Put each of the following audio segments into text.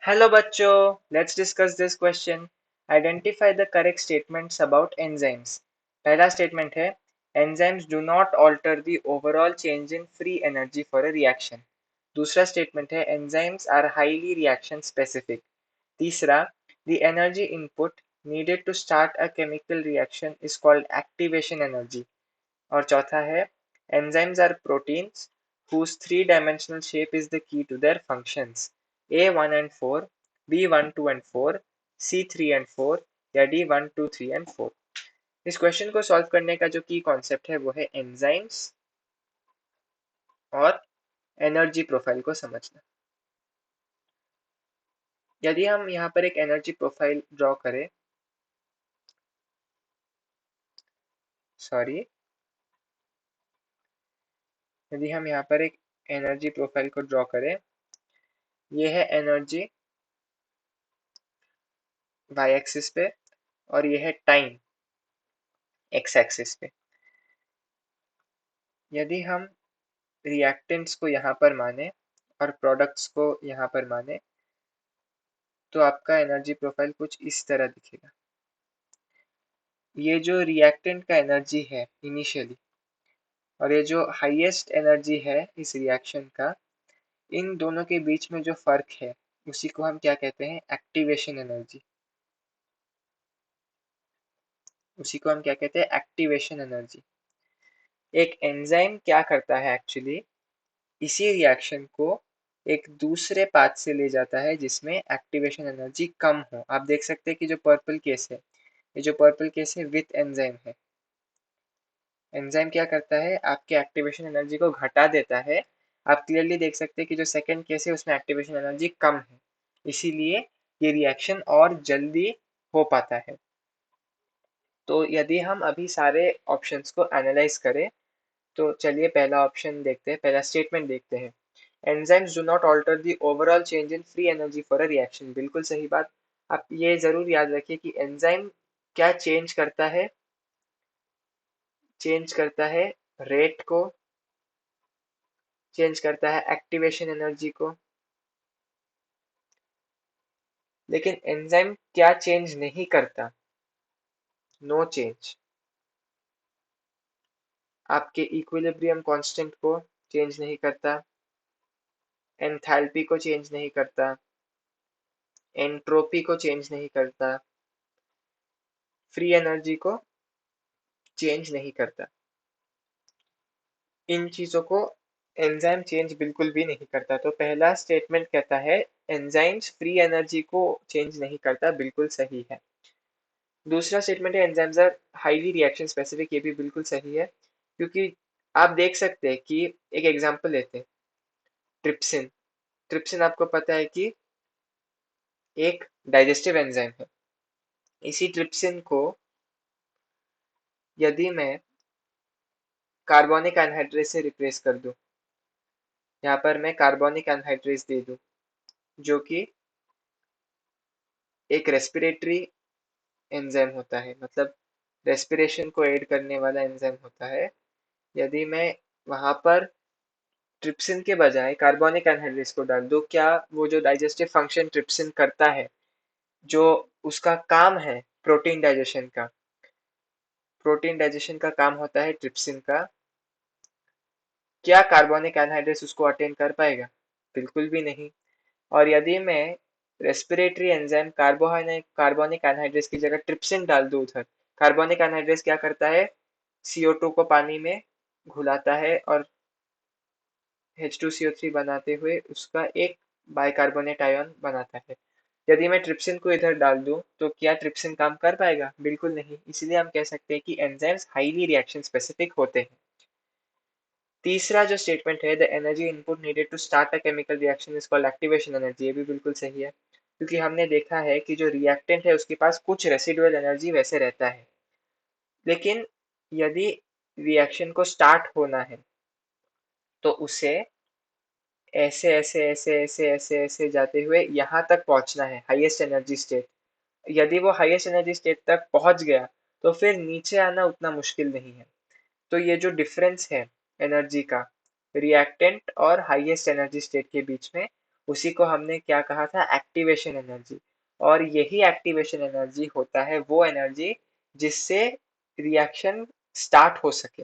Hello बच्चों, let's discuss this question. Identify the correct statements about enzymes. पहला statement है enzymes do not alter the overall change in free energy for a reaction. दूसरा statement है enzymes are highly reaction specific. तीसरा, the energy input needed to start a chemical reaction is called activation energy। और चौथा है enzymes are proteins whose three-dimensional shape is the key to their functions। A1 and 4, B1, 2 and 4, C3 and 4 या D1, 2, 3 and 4। इस question को solve करने का जो की कॉन्सेप्ट है वो है एंजाइम्स और एनर्जी प्रोफाइल को समझना। यदि हम यहाँ पर एक एनर्जी प्रोफाइल ड्रॉ करें, सॉरी, यदि हम यहाँ पर एक एनर्जी प्रोफाइल को ड्रॉ करें, ये है एनर्जी वाई एक्सिस पे और ये है टाइम एक्स एक्सिस पे। यदि हम रिएक्टेंट्स को यहाँ पर माने और प्रोडक्ट्स को यहाँ पर माने तो आपका एनर्जी प्रोफाइल कुछ इस तरह दिखेगा। ये जो रिएक्टेंट का एनर्जी है इनिशियली और ये जो हाईएस्ट एनर्जी है इस रिएक्शन का, इन दोनों के बीच में जो फर्क है उसी को हम क्या कहते हैं? Activation energy. उसी को हम क्या कहते हैं? Activation energy. एक एंजाइम क्या करता है एक्चुअली, इसी रिएक्शन को एक दूसरे पाथ से ले जाता है जिसमें एक्टिवेशन एनर्जी कम हो। आप देख सकते हैं कि जो पर्पल केस है, ये जो पर्पल केस है विथ एंजाइम है। एंजाइम क्या करता है? आपके एक्टिवेशन एनर्जी को घटा देता है। आप क्लियरली देख सकते हैं कि जो सेकंड केस है उसमें एक्टिवेशन एनर्जी कम है, इसीलिए ये रिएक्शन और जल्दी हो पाता है। तो यदि हम अभी सारे ऑप्शंस को एनालाइज करें तो चलिए पहला ऑप्शन देखते हैं, पहला स्टेटमेंट देखते हैं। Enzymes do not alter the overall change in free energy for a reaction. बिल्कुल सही बात। आप ये जरूर याद रखिए कि एंजाइम क्या चेंज करता है? चेंज करता है रेट को, चेंज करता है एक्टिवेशन एनर्जी को। लेकिन एंजाइम क्या चेंज नहीं करता? No change. आपके इक्विलिब्रियम कांस्टेंट को चेंज नहीं करता, एंथैल्पी को चेंज नहीं करता, एंट्रोपी को चेंज नहीं करता, फ्री एनर्जी को चेंज नहीं करता। इन चीजों को एंजाइम चेंज बिल्कुल भी नहीं करता। तो पहला स्टेटमेंट कहता है एंजाइम्स फ्री एनर्जी को चेंज नहीं करता, बिल्कुल सही है। दूसरा स्टेटमेंट है enzymes are highly reaction specific, ये भी बिल्कुल सही है, क्योंकि आप देख सकते हैं कि एक एग्जांपल लेते हैं, ट्रिप्सिन। ट्रिप्सिन आपको पता है कि एक डाइजेस्टिव एंजाइम है। इसी ट्रिप्सिन को यदि मैं कार्बोनिक एनहाइड्रेस से रिप्लेस कर दूं, यहाँ पर मैं कार्बोनिक एनहाइड्रेस दे दूं जो कि एक रेस्पिरेटरी एंजाइम होता है, मतलब रेस्पिरेशन को एड करने वाला एंजाइम होता है। यदि मैं वहां पर ट्रिप्सिन के बजाय कार्बोनिक एनहाइड्रेस को डाल दूं, क्या वो जो डाइजेस्टिव फंक्शन ट्रिप्सिन करता है, जो उसका काम है प्रोटीन डाइजेशन का, प्रोटीन डाइजेशन का काम होता है ट्रिप्सिन का, क्या कार्बोनिक एनहाइड्रेस उसको अटेन कर पाएगा? बिल्कुल भी नहीं। और यदि मैं रेस्पिरेटरी एंजाइम कार्बोनिक एनहाइड्रेस की जगह ट्रिप्सिन डाल दूं उधर, कार्बोनिक एनहाइड्रेस क्या करता है? CO2 को पानी में घुलाता है और H2CO3 बनाते हुए उसका एक बाइकार्बोनेट आयन बनाता है। यदि मैं ट्रिप्सिन को इधर डाल दूं तो क्या ट्रिप्सिन काम कर पाएगा? बिल्कुल नहीं। इसलिए हम कह सकते हैं कि एंजाइम्स हाईली रिएक्शन स्पेसिफिक होते हैं। तीसरा जो स्टेटमेंट है the energy input needed to start a chemical reaction is called activation energy, ये भी बिल्कुल सही है, क्योंकि हमने देखा है कि जो रिएक्टेंट है उसके पास कुछ रेसिडुअल एनर्जी वैसे रहता है। लेकिन यदि रिएक्शन को स्टार्ट होना है तो उसे ऐसे ऐसे ऐसे ऐसे ऐसे ऐसे जाते हुए यहाँ तक पहुंचना है, हाईएस्ट एनर्जी स्टेट। यदि वो हाईएस्ट एनर्जी स्टेट तक पहुंच गया तो फिर नीचे आना उतना मुश्किल नहीं है। तो ये जो डिफरेंस है एनर्जी का रिएक्टेंट और हाईएस्ट एनर्जी स्टेट के बीच में, उसी को हमने क्या कहा था, एक्टिवेशन एनर्जी। और यही एक्टिवेशन एनर्जी होता है वो एनर्जी जिससे रिएक्शन स्टार्ट हो सके।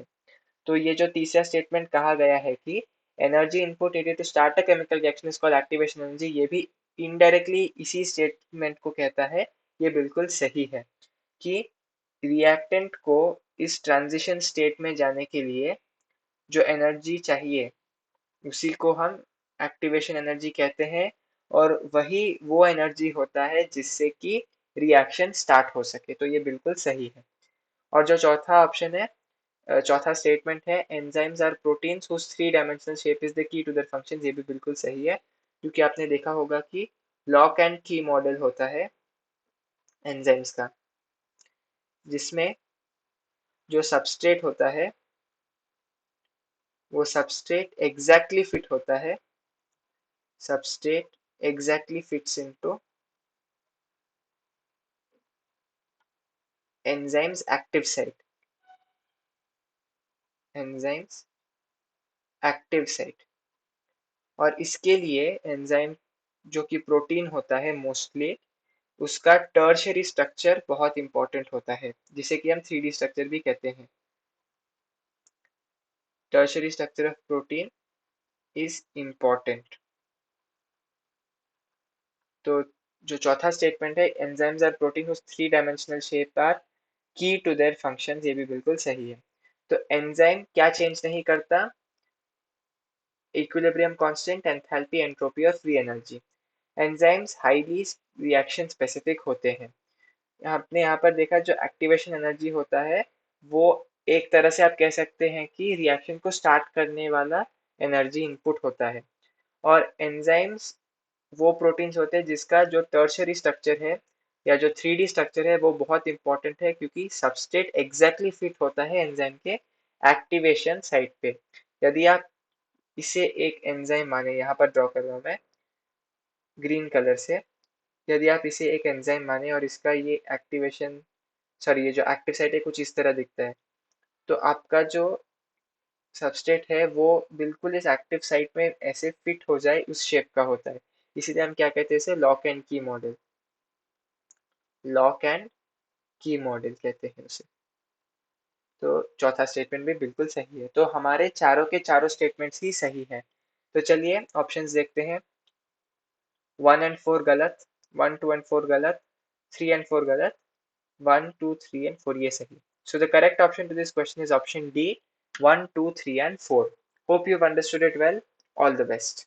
तो ये जो तीसरा स्टेटमेंट कहा गया है कि energy input needed to start a chemical reaction is called activation energy, ये भी इनडायरेक्टली इसी स्टेटमेंट को कहता है। ये बिल्कुल सही है कि रिएक्टेंट को इस ट्रांजिशन स्टेट में जाने के लिए जो एनर्जी चाहिए उसी को हम एक्टिवेशन एनर्जी कहते हैं। और वही वो एनर्जी होता है जिससे कि रिएक्शन स्टार्ट हो सके। तो ये बिल्कुल सही है। और जो चौथा ऑप्शन है, चौथा स्टेटमेंट है, enzymes are proteins whose three dimensional shape is the key to their function, ये भी बिल्कुल सही है। क्योंकि आपने देखा होगा कि लॉक एंड की मॉडल होता है एंजाइम्स का, जिसमें जो सबस्ट्रेट होता है वो सबस्ट्रेट एग्जैक्टली फिट होता है, substrate exactly fits into enzymes active site, enzymes active site। और इसके लिए एंजाइम जो कि प्रोटीन होता है मोस्टली, उसका टर्शियरी स्ट्रक्चर बहुत इंपॉर्टेंट होता है, जिसे कि हम 3D स्ट्रक्चर भी कहते हैं। Tertiary structure of protein is important. तो जो चौथा स्टेटमेंट है, enzymes are protein whose three dimensional shape are key to their function, ये भी बिल्कुल सही है। तो एंजाइम क्या चेंज नहीं करता, इक्विलिब्रियम कांस्टेंट, एंथैल्पी, एंट्रोपी और free energy. Enzymes highly reaction specific होते हैं। आपने यहाँ पर देखा जो एक्टिवेशन एनर्जी होता है वो एक तरह से आप कह सकते हैं कि रिएक्शन को स्टार्ट करने वाला एनर्जी इनपुट होता है। और एंजाइम्स वो प्रोटीन्स होते हैं जिसका जो टर्शरी स्ट्रक्चर है या जो 3D स्ट्रक्चर है वो बहुत इंपॉर्टेंट है, क्योंकि सबस्ट्रेट एग्जैक्टली फिट होता है एंजाइम के एक्टिवेशन साइट पे। यदि आप इसे एक एंजाइम माने, यहाँ पर ड्रॉ कर रहा हूँ मैं ग्रीन कलर से, यदि आप इसे एक एंजाइम माने और इसका ये एक्टिवेशन, सॉरी ये जो एक्टिव साइट है कुछ इस तरह दिखता है, तो आपका जो सबस्ट्रेट है वो बिल्कुल इस एक्टिव साइट में ऐसे फिट हो जाए उस शेप का होता है। इसीलिए हम क्या कहते हैं इसे लॉक एंड की मॉडल, लॉक एंड की मॉडल कहते हैं उसे। तो चौथा स्टेटमेंट भी बिल्कुल सही है। तो हमारे चारों के चारों स्टेटमेंट्स ही सही है। तो चलिए ऑप्शंस देखते हैं। 1 एंड 4 गलत, 1 2 एंड 4 गलत, 3 एंड 4 गलत, 1 2 3 एंड 4 ये सही। So the correct option to this question is option D, 1 2 3 and 4. Hope you've understood it well. All the best.